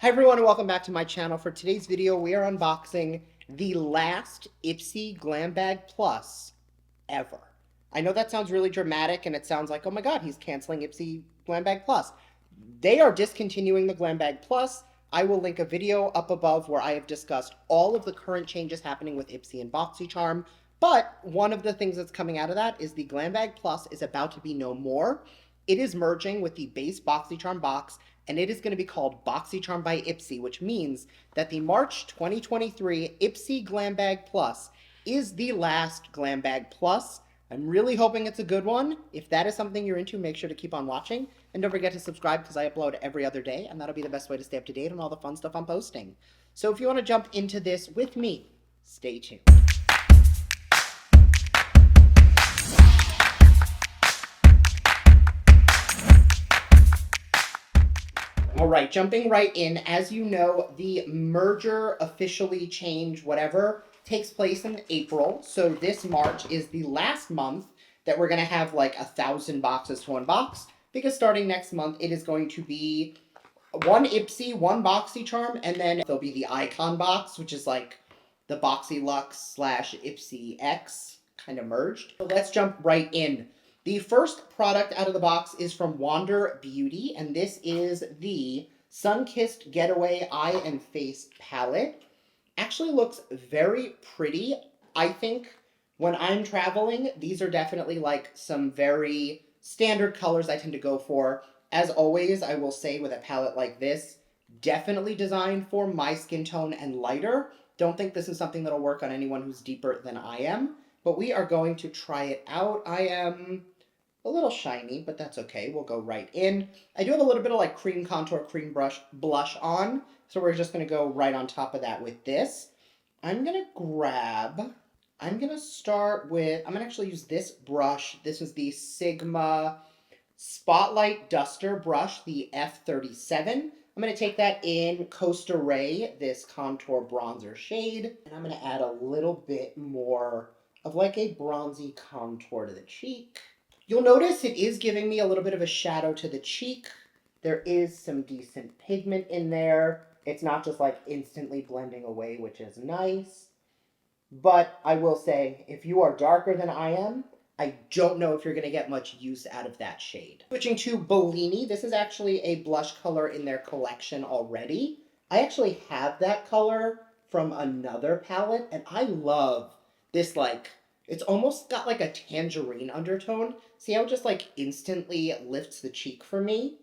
Hi everyone and welcome back to my channel. For today's video, we are unboxing the last IPSY Glam Bag Plus ever. I know that sounds really dramatic and it sounds like, oh my god, he's canceling IPSY Glam Bag Plus. They are discontinuing the Glam Bag Plus. I will link a video up above where I have discussed all of the current changes happening with IPSY and BoxyCharm. But one of the things that's coming out of that is the Glam Bag Plus is about to be no more. It is merging with the Base Boxycharm box, and it is going to be called Boxycharm by IPSY, which means that the March 2023 IPSY Glam Bag Plus is the last Glam Bag Plus. I'm really hoping it's a good one. If that is something you're into, make sure to keep on watching. And don't forget to subscribe because I upload every other day, and that'll be the best way to stay up to date on all the fun stuff I'm posting. So if you want to jump into this with me, stay tuned. All right, jumping right in. As you know, the merger officially change whatever takes place in April. So this March is the last month that we're going to have like 1,000 boxes to unbox, because starting next month, it is going to be one IPSY, one BoxyCharm, and then there'll be the Icon box, which is like the BoxyLuxe / IPSY X kind of merged. So let's jump right in. The first product out of the box is from Wander Beauty, and this is the Sun-Kissed Getaway Eye and Face Palette. Actually looks very pretty. I think when I'm traveling, these are definitely like some very standard colors I tend to go for. As always, I will say with a palette like this, definitely designed for my skin tone and lighter. Don't think this is something that'll work on anyone who's deeper than I am, but we are going to try it out. I am a little shiny, but that's okay. We'll go right in. I do have a little bit of like cream contour, cream blush on, so we're just going to go right on top of that with this. I'm going to start with, I'm going to actually use this brush. This is the Sigma Spotlight Duster brush, the F37. I'm going to take that in Costa Ray, this contour bronzer shade, and I'm going to add a little bit more of like a bronzy contour to the cheek. You'll notice it is giving me a little bit of a shadow to the cheek. There is some decent pigment in there. It's not just like instantly blending away, which is nice. But I will say, if you are darker than I am, I don't know if you're going to get much use out of that shade. Switching to Bellini, this is actually a blush color in their collection already. I actually have that color from another palette, and I love this, like, it's almost got like a tangerine undertone. See how it just like instantly lifts the cheek for me?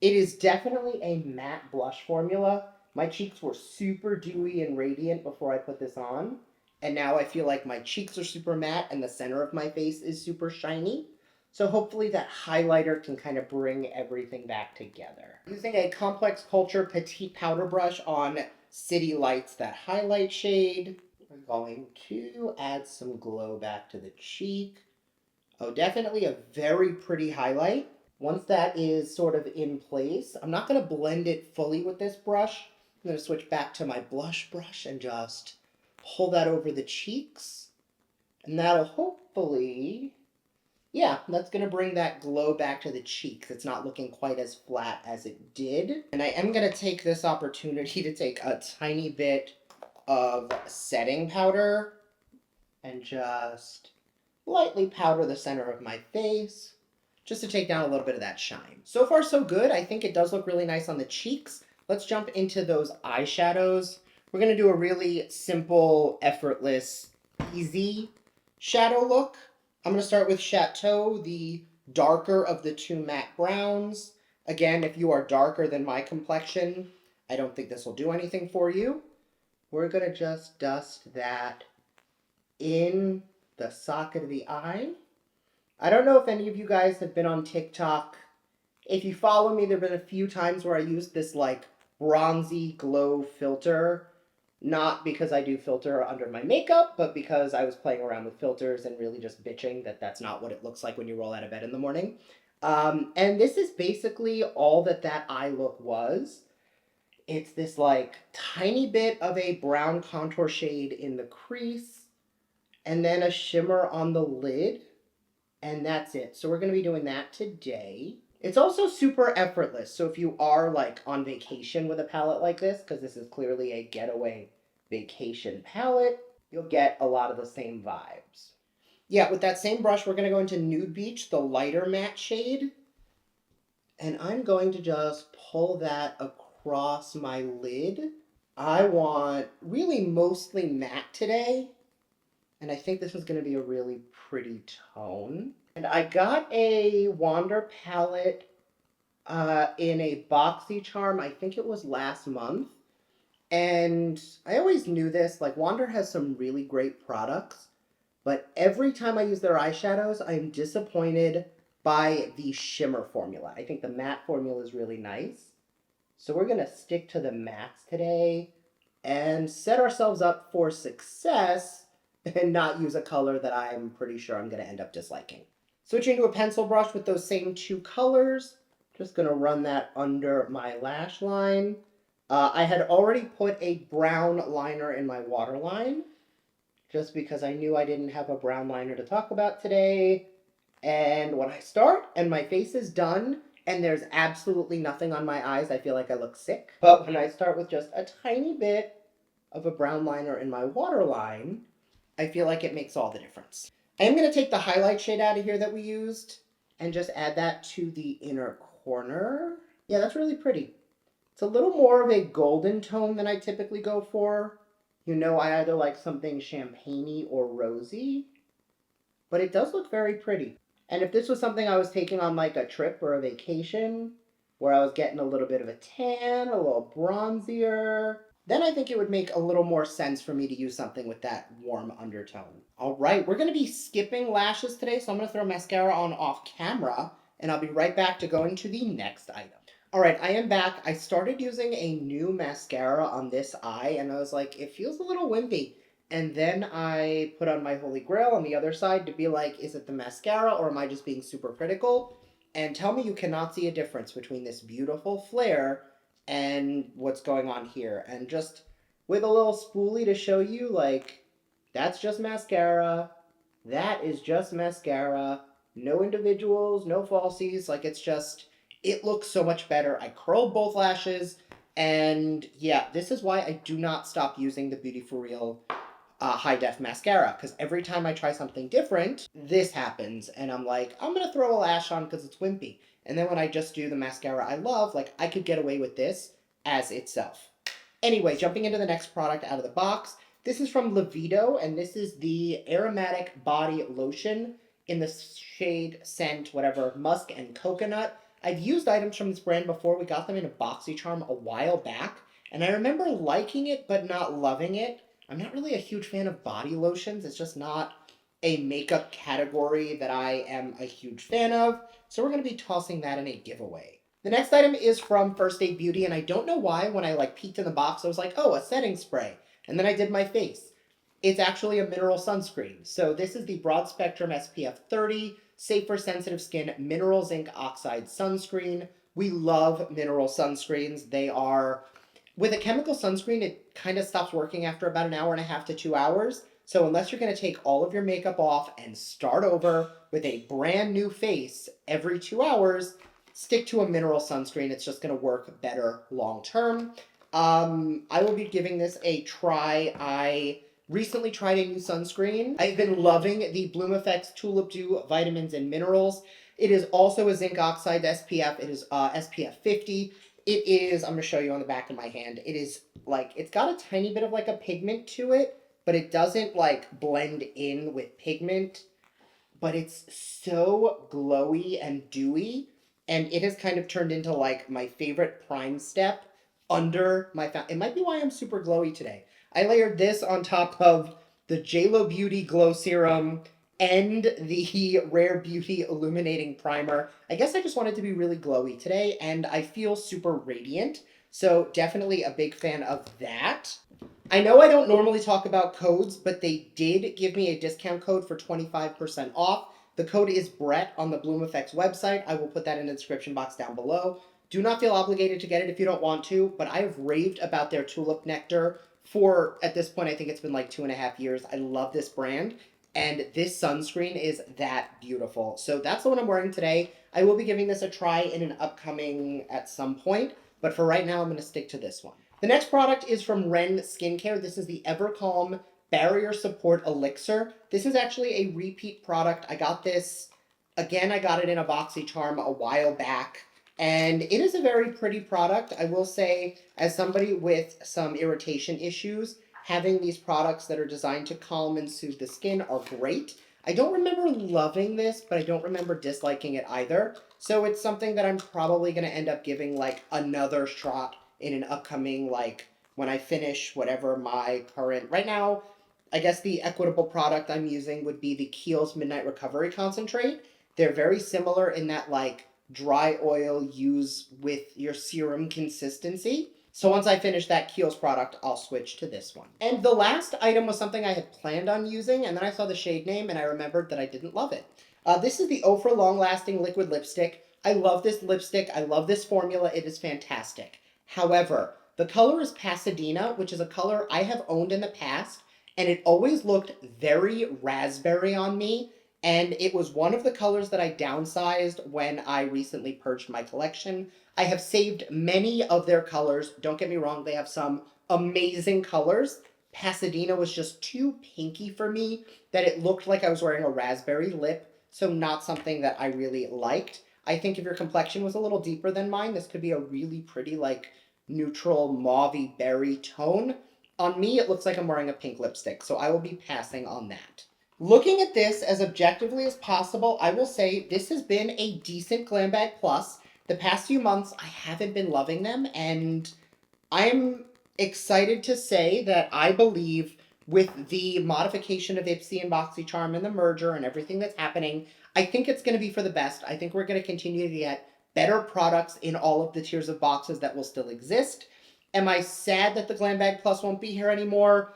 It is definitely a matte blush formula. My cheeks were super dewy and radiant before I put this on, and now I feel like my cheeks are super matte and the center of my face is super shiny. So hopefully that highlighter can kind of bring everything back together. Using a Complex Culture Petite Powder Brush on City Lights, that highlight shade. We're going to add some glow back to the cheek. Oh, definitely a very pretty highlight. Once that is sort of in place, I'm not going to blend it fully with this brush. I'm going to switch back to my blush brush and just pull that over the cheeks. And that'll hopefully, yeah, that's going to bring that glow back to the cheeks. It's not looking quite as flat as it did. And I am going to take this opportunity to take a tiny bit of setting powder and just lightly powder the center of my face, just to take down a little bit of that shine. So far, so good. I think it does look really nice on the cheeks. Let's jump into those eyeshadows. We're going to do a really simple, effortless, easy shadow look. I'm going to start with Chateau, the darker of the two matte browns. Again, if you are darker than my complexion, I don't think this will do anything for you. We're going to just dust that in the socket of the eye. I don't know if any of you guys have been on TikTok. If you follow me, there have been a few times where I used this like bronzy glow filter. Not because I do filter under my makeup, but because I was playing around with filters and really just bitching that that's not what it looks like when you roll out of bed in the morning. And this is basically all that eye look was. It's this like tiny bit of a brown contour shade in the crease, and then a shimmer on the lid, and that's it. So we're going to be doing that today. It's also super effortless. So if you are like on vacation with a palette like this, because this is clearly a getaway vacation palette, you'll get a lot of the same vibes. Yeah, with that same brush, we're going to go into Nude Beach, the lighter matte shade. And I'm going to just pull that across my lid. I want really mostly matte today. And I think this is going to be a really pretty tone. And I got a Wander palette in a BoxyCharm, I think it was last month. And I always knew this, like Wander has some really great products, but every time I use their eyeshadows, I'm disappointed by the shimmer formula. I think the matte formula is really nice. So we're gonna stick to the mattes today and set ourselves up for success and not use a color that I'm pretty sure I'm gonna end up disliking. Switching to a pencil brush with those same two colors, just gonna run that under my lash line. I had already put a brown liner in my waterline, just because I knew I didn't have a brown liner to talk about today. And when I start and my face is done and there's absolutely nothing on my eyes, I feel like I look sick. But when I start with just a tiny bit of a brown liner in my waterline, I feel like it makes all the difference. I am going to take the highlight shade out of here that we used and just add that to the inner corner. Yeah, that's really pretty. It's a little more of a golden tone than I typically go for. You know, I either like something champagne-y or rosy, but it does look very pretty. And if this was something I was taking on like a trip or a vacation, where I was getting a little bit of a tan, a little bronzier, then I think it would make a little more sense for me to use something with that warm undertone. All right, we're gonna be skipping lashes today, so I'm gonna throw mascara on off camera, and I'll be right back to go into the next item. All right, I am back. I started using a new mascara on this eye, and I was like, it feels a little wimpy. And then I put on my Holy Grail on the other side to be like, is it the mascara or am I just being super critical? And tell me you cannot see a difference between this beautiful flare and what's going on here. And just with a little spoolie to show you, like, that's just mascara. That is just mascara. No individuals, no falsies. Like, it's just, it looks so much better. I curled both lashes. And yeah, this is why I do not stop using the Beauty For Real high def mascara, because every time I try something different, this happens, and I'm like, I'm gonna throw a lash on because it's wimpy. And then when I just do the mascara I love, like I could get away with this as itself. Anyway, jumping into the next product out of the box, this is from Livido, and this is the Aromatic Body Lotion in the shade scent, whatever, musk and coconut. I've used items from this brand before. We got them in a BoxyCharm a while back, and I remember liking it but not loving it. I'm not really a huge fan of body lotions. It's just not a makeup category that I am a huge fan of. So we're going to be tossing that in a giveaway. The next item is from First Aid Beauty, and I don't know why when I like peeked in the box, I was like, oh, a setting spray. And then I did my face. It's actually a mineral sunscreen. So this is the Broad Spectrum SPF 30 Safe for Sensitive Skin Mineral Zinc Oxide Sunscreen. We love mineral sunscreens. They are... With a chemical sunscreen, it kind of stops working after about an hour and a half to 2 hours. So unless you're going to take all of your makeup off and start over with a brand new face every 2 hours, stick to a mineral sunscreen. It's just going to work better long term. I will be giving this a try. I recently tried a new sunscreen. I've been loving the Bloom Effects Tulip Dew Vitamins and Minerals. It is also a zinc oxide SPF. It is SPF 50. It is, I'm going to show you on the back of my hand, it is like, it's got a tiny bit of like a pigment to it, but it doesn't like blend in with pigment, but it's so glowy and dewy, and it has kind of turned into like my favorite prime step under my, it might be why I'm super glowy today. I layered this on top of the JLo Beauty Glow Serum and the Rare Beauty Illuminating Primer. I guess I just wanted to be really glowy today, and I feel super radiant, so definitely a big fan of that. I know I don't normally talk about codes, but they did give me a discount code for 25% off. The code is Brett on the Bloom Effects website. I will put that in the description box down below. Do not feel obligated to get it if you don't want to, but I have raved about their Tulip Nectar for, at this point, I think it's been like 2.5 years. I love this brand. and this sunscreen is that beautiful. So that's the one I'm wearing today. I will be giving this a try in an upcoming at some point, but for right now, I'm going to stick to this one. The next product is from Ren Skincare. This is the Evercalm Barrier Support Elixir. This is actually a repeat product. I got this, again, I got it in a BoxyCharm a while back, and it is a very pretty product. I will say, as somebody with some irritation issues, having these products that are designed to calm and soothe the skin are great. I don't remember loving this, but I don't remember disliking it either. So it's something that I'm probably going to end up giving like another shot in an upcoming, like when I finish whatever my current, right now, I guess the equitable product I'm using would be the Kiehl's Midnight Recovery Concentrate. They're very similar in that like dry oil use with your serum consistency. So once I finish that Kiehl's product, I'll switch to this one. And the last item was something I had planned on using, and then I saw the shade name and I remembered that I didn't love it. This is the Ofra Long Lasting Liquid Lipstick. I love this lipstick. I love this formula. It is fantastic. However, the color is Pasadena, which is a color I have owned in the past, and it always looked very raspberry on me. And it was one of the colors that I downsized when I recently purged my collection. I have saved many of their colors. Don't get me wrong, they have some amazing colors. Pasadena was just too pinky for me that it looked like I was wearing a raspberry lip, so not something that I really liked. I think if your complexion was a little deeper than mine, this could be a really pretty, like, neutral mauve-y berry tone. On me, it looks like I'm wearing a pink lipstick, so I will be passing on that. Looking at this as objectively as possible, I will say this has been a decent Glam Bag Plus. The past few months, I haven't been loving them, and I'm excited to say that I believe with the modification of IPSY and BoxyCharm and the merger and everything that's happening, I think it's going to be for the best. I think we're going to continue to get better products in all of the tiers of boxes that will still exist. Am I sad that the Glam Bag Plus won't be here anymore?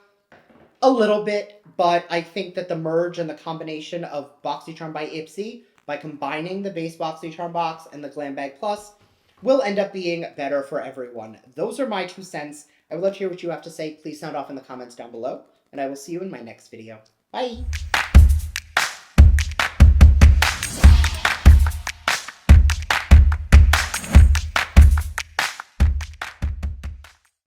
A little bit, but I think that the merge and the combination of Boxycharm by IPSY, by combining the base Boxycharm box and the Glam Bag Plus, will end up being better for everyone. Those are my 2 cents. I would love to hear what you have to say. Please sound off in the comments down below, and I will see you in my next video. Bye!